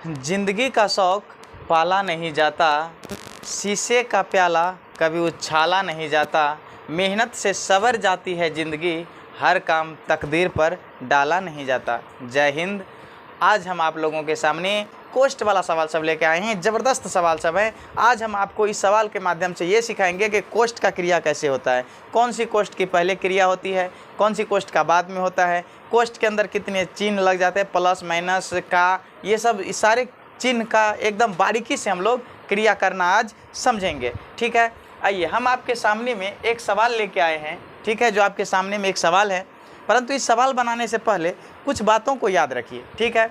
जिंदगी का शौक पाला नहीं जाता, शीशे का प्याला कभी उछाला नहीं जाता, मेहनत से संवर जाती है ज़िंदगी, हर काम तकदीर पर डाला नहीं जाता। जय हिंद। आज हम आप लोगों के सामने कोष्ट वाला सवाल सब लेके आए हैं। ज़बरदस्त सवाल सब है। आज हम आपको इस सवाल के माध्यम से ये सिखाएंगे कि कोष्ट का क्रिया कैसे होता है, कौन सी कोष्ट की पहले क्रिया होती है, कौन सी कोष्ट का बाद में होता है, कोष्ट के अंदर कितने चिन्ह लग जाते हैं, प्लस माइनस का, ये सब इस सारे चिन्ह का एकदम बारीकी से हम लोग क्रिया करना आज समझेंगे। ठीक है, आइए हम आपके सामने में एक सवाल लेके आए हैं। ठीक है, जो आपके सामने में एक सवाल है, परंतु इस सवाल बनाने से पहले कुछ बातों को याद रखिए। ठीक है,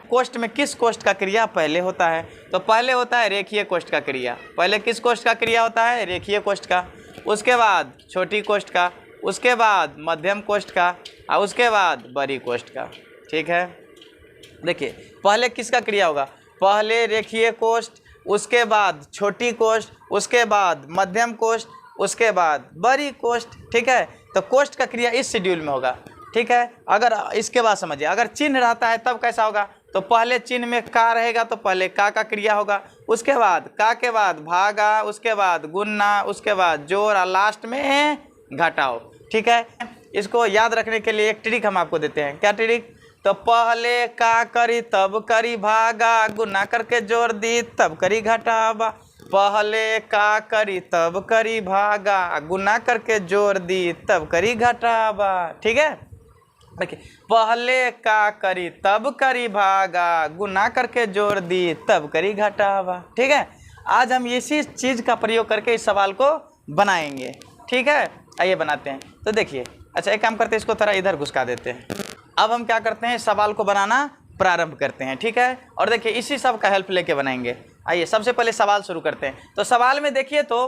कोष्ट में किस कोष्ट का क्रिया पहले होता है? तो पहले होता है रेखीय कोष्ट का क्रिया। पहले किस कोष्ट का क्रिया होता है? रेखीय कोष्ट का। उसके बाद छोटी कोष्ट का, उसके बाद मध्यम कोष्ट का, और उसके बाद बड़ी कोष्ट का। ठीक है, देखिए पहले किसका क्रिया होगा? पहले रेखीय कोष्ट, उसके बाद छोटी कोष्ट, उसके बाद मध्यम कोष्ट, उसके बाद बड़ी कोष्ट। ठीक है, तो कोष्ट का क्रिया इस शेड्यूल में होगा। ठीक है, अगर इसके बाद समझिए, अगर चिन्ह रहता है तब कैसा होगा? तो पहले चिन्ह में का रहेगा तो पहले का क्रिया होगा, उसके बाद का के बाद भागा, उसके बाद गुणा, उसके बाद जोड़, और लास्ट में घटाओ। ठीक है, इसको याद रखने के लिए एक ट्रिक हम आपको देते हैं। क्या ट्रिक? तो पहले का करी तब करी भागा, गुना करके जोड़ दी तब करी घटावा। पहले का करी तब करी भागा, गुना करके जोड़ दी तब करी घटावा। ठीक है, देखिए पहले का करी तब करी भागा, गुना करके जोड़ दी तब करी घटावा। ठीक है, आज हम इसी चीज़ का प्रयोग करके इस सवाल को बनाएंगे। ठीक है, आइए बनाते हैं। तो देखिए, अच्छा एक काम करते हैं, इसको थोड़ा इधर घुसका देते हैं। अब हम क्या करते हैं, सवाल को बनाना प्रारंभ करते हैं। ठीक है, और देखिए इसी सब का हेल्प लेके बनाएंगे। आइए सबसे पहले सवाल शुरू करते हैं। तो सवाल में देखिए तो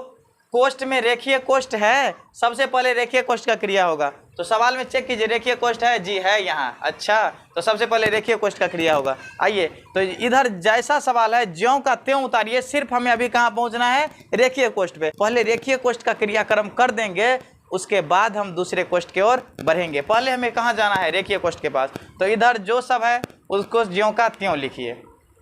कोष्ट में रेखीय कोष्ट है, सबसे पहले रेखीय कोष्ट का क्रिया होगा। तो सवाल में चेक कीजिए, रेखीय कोष्ट है जी, है यहाँ। अच्छा, तो सबसे पहले रेखीय कोष्ट का क्रिया होगा। आइए तो इधर जैसा सवाल है ज्यों का त्यों उतारिए, सिर्फ हमें अभी कहाँ पहुँचना है? रेखीय कोष्ट पे। पहले रेखीय कोष्ट का क्रियाक्रम कर देंगे, उसके बाद हम दूसरे कोष्ट की ओर बढ़ेंगे। पहले हमें कहाँ जाना है? रेखीय कोष्ट के पास। तो इधर जो सब है उसको ज्यों का त्यों लिखिए।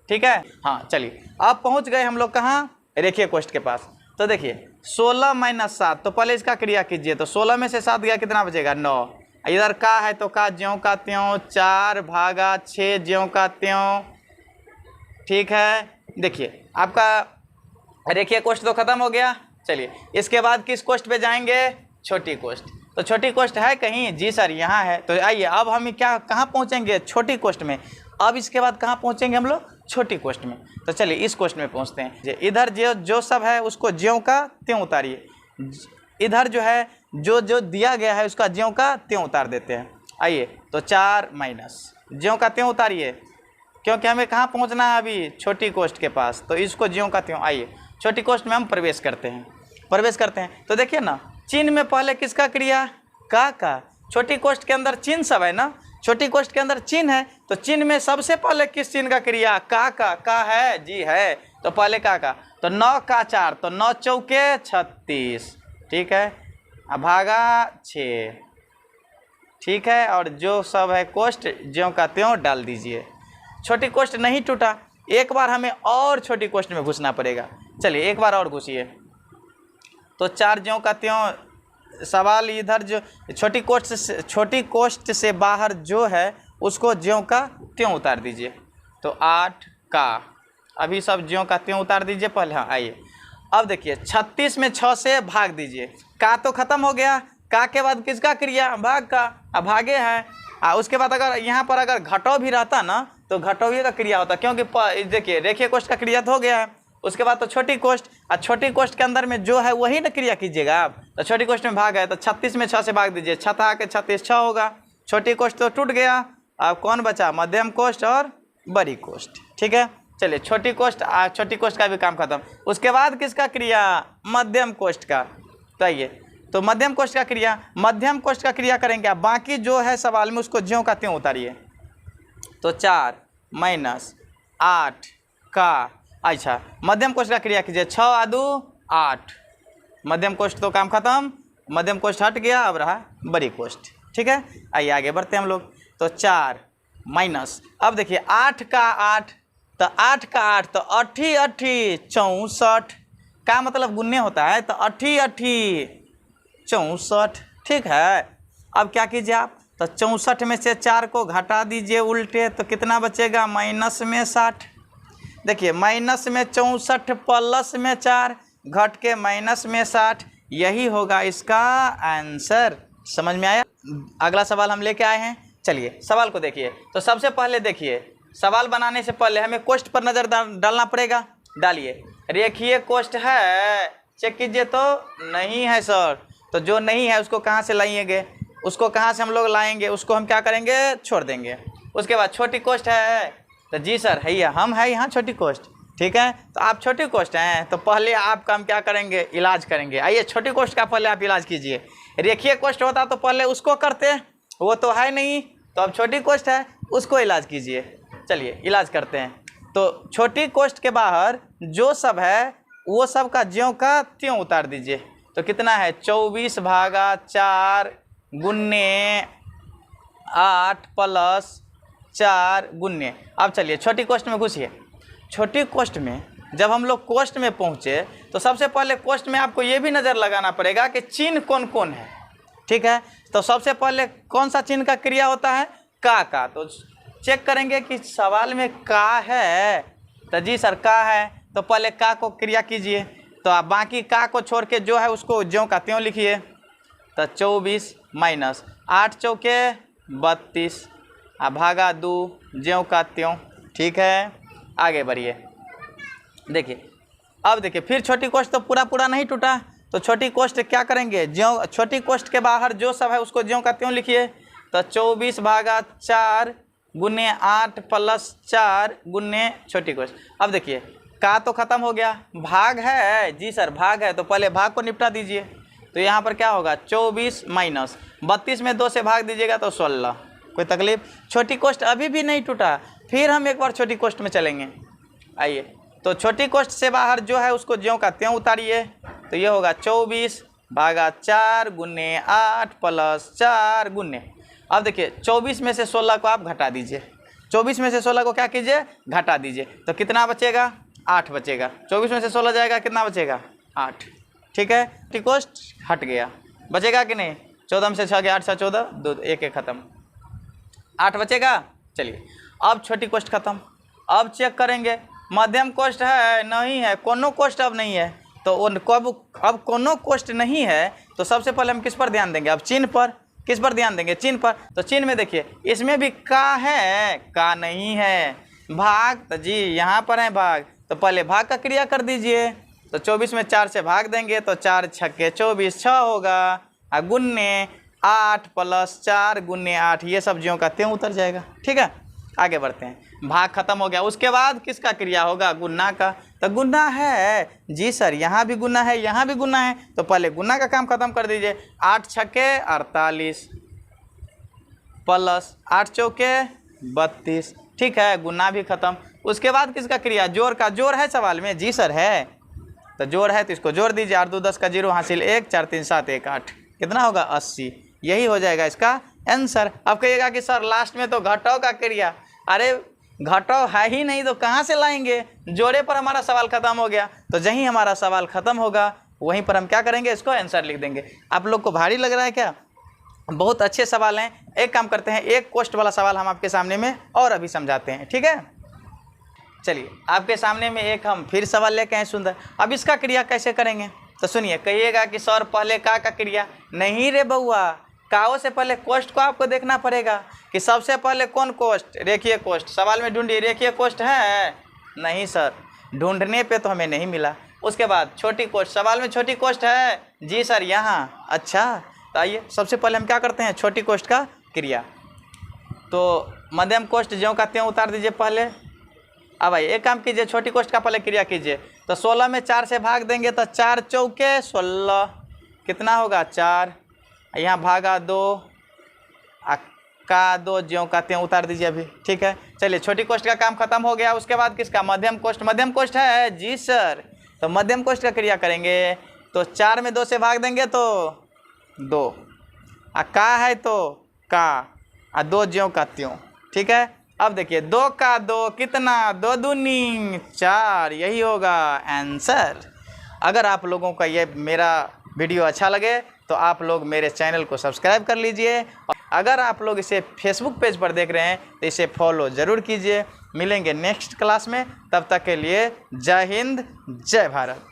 ठीक है, हाँ चलिए अब पहुँच गए हम लोग कहाँ? रेखीय कोष्ट के पास। तो देखिए 16 - 7, तो पहले इसका क्रिया कीजिए। तो 16 में से 7 गया, कितना बचेगा? 9। इधर का है तो का ज्यों का त्यों, 4 भागा 6 ज्यों का त्यों। ठीक है, देखिए आपका रेखीय कोष्ट तो खत्म हो गया। चलिए इसके बाद किस कोष्ट पे जाएंगे? छोटी कोष्ट। तो छोटी कोष्ट है कहीं? जी सर यहाँ है। तो आइए अब हम क्या कहाँ पहुँचेंगे? छोटी कोष्ट में। अब इसके बाद कहाँ पहुँचेंगे हम लोग? छोटी कोष्ट में। तो चलिए इस कोष्ट में पहुँचते हैं। इधर जो सब है उसको ज्यों का त्यों उतारिए। इधर जो है जो दिया गया है उसका ज्यों का त्यों उतार देते हैं। आइए तो 4 माइनस ज्यों का त्यों उतारिए, क्योंकि हमें कहाँ पहुँचना है अभी? छोटी कोष्ट के पास। तो इसको ज्यों का त्यों। आइए छोटी कोष्ट में हम प्रवेश करते हैं। तो देखिए ना, चिन्ह में पहले किसका क्रिया? का। छोटी कोष्ट के अंदर चिन्ह सब है ना, छोटी कोष्ट के अंदर चिन्ह है, तो चिन्ह में सबसे पहले किस चिन्ह का क्रिया? का है जी, है। तो पहले का। तो 9 का 4, तो 9 चौके 36। ठीक है, भागा 6। ठीक है, और जो सब है कोष्ट ज्यों का त्यों डाल दीजिए। छोटी कोष्ट नहीं टूटा, एक बार हमें और छोटी कोष्ट में घुसना पड़ेगा। चलिए एक बार और घुसिए। तो 4 ज्यों का त्यों। सवाल इधर जो छोटी कोष्ट से बाहर जो है उसको ज्यों का त्यों उतार दीजिए। तो 8 का, अभी सब ज्यों का त्यों उतार दीजिए पहले। हाँ आइए अब देखिए 36 में 6 से भाग दीजिए। का तो खत्म हो गया, का के बाद किसका क्रिया? भाग का। अब भागे हैं। उसके बाद अगर यहाँ पर अगर घटो भी रहता ना तो घटोवी का क्रिया होता, क्योंकि देखिए रेखीय कोष्ट का क्रिया तो हो गया है। उसके बाद तो छोटी कोष्ट, और छोटी कोष्ट के अंदर में जो है वही ना क्रिया कीजिएगा आप। तो छोटी कोष्ट में भाग है, तो 36 में 6 से भाग दीजिए। 6 था के 36 6 होगा। छोटी कोष्ट तो टूट गया, अब कौन बचा? मध्यम कोष्ट और बड़ी कोष्ट। ठीक है, चलिए छोटी कोष्ट का भी काम खत्म। उसके बाद किसका क्रिया? मध्यम कोष्ट का। तो आइए तो मध्यम कोष्ट का करेंगे आप। बाकी जो है सवाल में उसको ज्यों का त्यों उतारिए। तो 4 माइनस 8 का। अच्छा, मध्यम कोष्ट का क्रिया कीजिए। 6 आ 2 8। मध्यम कोष्ट तो काम खत्म, मध्यम कोष्ट हट गया, अब रहा बड़ी कोष्ट। ठीक है, आइए आगे बढ़ते हैं हम लोग। तो 4 माइनस, अब देखिए 8 का 8 तो 8 का 8 तो 8 8 64 का मतलब गुन्ने होता है, तो 8 8 64। ठीक है, अब क्या कीजिए आप, तो 64 में से 4 को घटा दीजिए उल्टे, तो कितना बचेगा, माइनस में 60। देखिए माइनस में 64 प्लस में 4 घट के माइनस में 60, यही होगा इसका आंसर। समझ में आया? अगला सवाल हम लेके आए हैं, चलिए सवाल को देखिए। तो सबसे पहले देखिए, सवाल बनाने से पहले हमें कोष्ठ पर नज़र डालना पड़ेगा। डालिए, रेखीय कोष्ठ है, चेक कीजिए। तो नहीं है सर, तो जो नहीं है उसको कहाँ से लाएंगे, उसको कहाँ से हम लोग लाएंगे, उसको हम क्या करेंगे, छोड़ देंगे। उसके बाद छोटी कोष्ठ है, तो जी सर है, हम है यहाँ छोटी कोष्ठ। ठीक है, तो आप छोटी कोष्ठ हैं, तो पहले आपका हम क्या करेंगे, इलाज करेंगे। आइए छोटी कोष्ठ का पहले आप इलाज कीजिए। रेखीय कोष्ठ होता तो पहले उसको करते, वो तो है नहीं, तो अब छोटी कोष्ठ है, उसको इलाज कीजिए। चलिए इलाज करते हैं। तो छोटी कोष्ठ के बाहर जो सब है वो सब का ज्यों का त्यों उतार दीजिए। तो कितना है, 24/4 गुन्ने 8 प्लस 4 गुन्ने। अब चलिए छोटी कोष्ठ में घुसिए। छोटी कोष्ठ में जब हम लोग कोष्ठ में पहुँचे तो सबसे पहले कोष्ठ में आपको ये भी नज़र लगाना पड़ेगा कि चिन्ह कौन कौन है। ठीक है, तो सबसे पहले कौन सा चिन्ह का क्रिया होता है, का। तो चेक करेंगे कि सवाल में का है, तो जी सर का है, तो पहले का को क्रिया कीजिए। तो आप बाकी का को छोड़ के जो है उसको ज्यों का त्यों लिखिए। तो 24 माइनस 8 चौके 32 भागा 2 ज्यों का त्यों। ठीक है, आगे बढ़िए। देखिए अब देखिए, फिर छोटी कोष्ठ तो पूरा नहीं टूटा, तो छोटी कोष्ठ क्या करेंगे, ज्यों, छोटी कोष्ठ के बाहर जो सब है उसको ज्यों का त्यों लिखिए। तो 24/4 गुन्ने 8 प्लस 4 गुन्ने छोटी कोष्ठ। अब देखिए का तो ख़त्म हो गया, भाग है, जी सर भाग है, तो पहले भाग को निपटा दीजिए। तो यहाँ पर क्या होगा, 24 माइनस 32 में 2 से भाग दीजिएगा तो 16। कोई तकलीफ? छोटी कोष्ठ अभी भी नहीं टूटा, फिर हम एक बार छोटी कोष्ठ में चलेंगे। आइए, तो छोटी कोष्ठ से बाहर जो है उसको ज्यों का त्यों उतारिए। तो ये होगा 24/4 गुन्ने 8 प्लस 4 गुन्ने। अब देखिए 24 में से 16 को आप घटा दीजिए। 24 में से 16 को क्या कीजिए, घटा दीजिए। तो कितना बचेगा, 8 बचेगा। 24 में से 16 जाएगा, कितना बचेगा, 8। ठीक है, छोटी कोष्ठ हट गया, बचेगा कि नहीं, 14 में से 6 गया, 8 से 14 2 1 खत्म, 8 बचेगा। चलिए अब छोटी कोष्ठ खत्म। अब चेक करेंगे मध्यम कोष्ठ है, नहीं है, कोनो कोष्ठ अब नहीं है। तो अब कोनो कोष्ठ नहीं है, तो सबसे पहले हम किस पर ध्यान देंगे, अब चिन्ह पर। किस पर ध्यान देंगे, चिन्ह पर। तो चिन्ह में देखिए इसमें भी का है, का नहीं है। भाग, तो जी यहाँ पर है भाग, तो पहले भाग का क्रिया कर दीजिए। तो 24 में 4 से भाग देंगे तो 4 छक्के 24 6 होगा, गुन्ने 8 प्लस 4 गुन्ने 8, ये सब ज्यों का त्यों उतर जाएगा। ठीक है, आगे बढ़ते हैं। भाग खत्म हो गया, उसके बाद किसका क्रिया होगा, गुन्ना का। तो गुन्ना है, जी सर यहाँ भी गुन्ना है, यहाँ भी गुन्ना है, तो पहले गुन्ना का काम खत्म कर दीजिए। 8 छक्के 48 प्लस 8 चौके 32। ठीक है, गुन्ना भी खत्म। उसके बाद किसका क्रिया, जोड़ का। जोड़ है सवाल में, जी सर है, तो जोड़ है तो इसको जोड़ दीजिए। 8 2 10 का 0 हासिल 1 4 3 7 1 8, कितना होगा 80। यही हो जाएगा इसका आंसर। अब कहिएगा कि सर लास्ट में तो घटाव का क्रिया, अरे घटाव है ही नहीं तो कहाँ से लाएंगे, जोड़े पर हमारा सवाल खत्म हो गया। तो जहीं हमारा सवाल खत्म होगा वहीं पर हम क्या करेंगे, इसको आंसर लिख देंगे। आप लोग को भारी लग रहा है क्या, बहुत अच्छे सवाल हैं। एक काम करते हैं, एक कोष्ठ वाला सवाल हम आपके सामने में और अभी समझाते हैं। ठीक है, चलिए आपके सामने में एक हम फिर सवाल लेके आए सुंदर। अब इसका क्रिया कैसे करेंगे, तो सुनिए। कहिएगा कि सर पहले का क्रिया, नहीं रे बउआ, काओ से पहले कोष्ठ को आपको देखना पड़ेगा कि सबसे पहले कौन कोष्ठ, रेखीय कोष्ठ। सवाल में ढूंढिए, रेखीय कोष्ठ है, नहीं सर, ढूंढने पे तो हमें नहीं मिला। उसके बाद छोटी कोष्ठ, सवाल में छोटी कोष्ठ है, जी सर यहाँ, अच्छा। तो आइए सबसे पहले हम क्या करते हैं, छोटी कोष्ठ का क्रिया। तो मध्यम कोष्ठ ज्यों का त्यों उतार दीजिए पहले। अब आइए एक काम कीजिए, छोटी कोष्ठ का पहले क्रिया कीजिए। तो 16 में 4 से भाग देंगे तो 4 चौके 16, कितना होगा 4, यहाँ भागा 2 का 2 ज्यों का त्यों उतार दीजिए अभी। ठीक है, चलिए छोटी कोष्ठ का काम खत्म हो गया। उसके बाद किसका, मध्यम कोष्ठ। मध्यम कोष्ठ है, जी सर, तो मध्यम कोष्ठ का क्रिया करेंगे। तो 4 में 2 से भाग देंगे तो 2, का है तो का, 2 ज्यों का त्यों। ठीक है, अब देखिए 2 का 2 कितना, 2 दूनी 4, यही होगा आंसर। अगर आप लोगों का ये मेरा वीडियो अच्छा लगे तो आप लोग मेरे चैनल को सब्सक्राइब कर लीजिए। अगर आप लोग इसे फेसबुक पेज पर देख रहे हैं तो इसे फॉलो ज़रूर कीजिए। मिलेंगे नेक्स्ट क्लास में, तब तक के लिए जय हिंद जय भारत।